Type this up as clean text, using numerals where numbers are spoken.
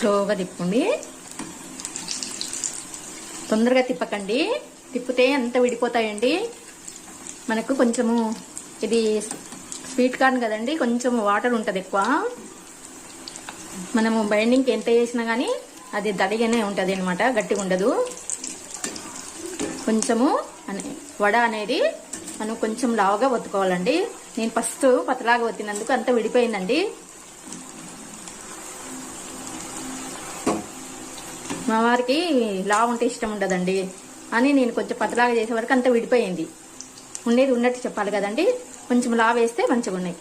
స్లోగా తిప్పండి, తొందరగా తిప్పకండి. తిప్పితే అంత విడిపోతాయండి. మనకు కొంచెము ఇది స్వీట్ కార్న్ కదండి, కొంచెం వాటర్ ఉంటుంది ఎక్కువ. మనము బైండింగ్కి ఎంత చేసినా కానీ అది దడిగానే ఉంటుంది అనమాట, గట్టిగా ఉండదు. కొంచెము వడ అనేది మనం కొంచెం లావుగా ఒత్తుకోవాలండి. నేను ఫస్ట్ పతలాగా ఒత్తినందుకు అంత విడిపోయిందండి. మా వారికి లావు ఉంటే ఇష్టం ఉండదండి అని నేను కొంచెం పతలాగా చేసే వరకు అంత విడిపోయింది. ఉండేది ఉన్నట్టు చెప్పాలి కదండి, కొంచెం లావు వేస్తే మంచిగా ఉన్నాయి.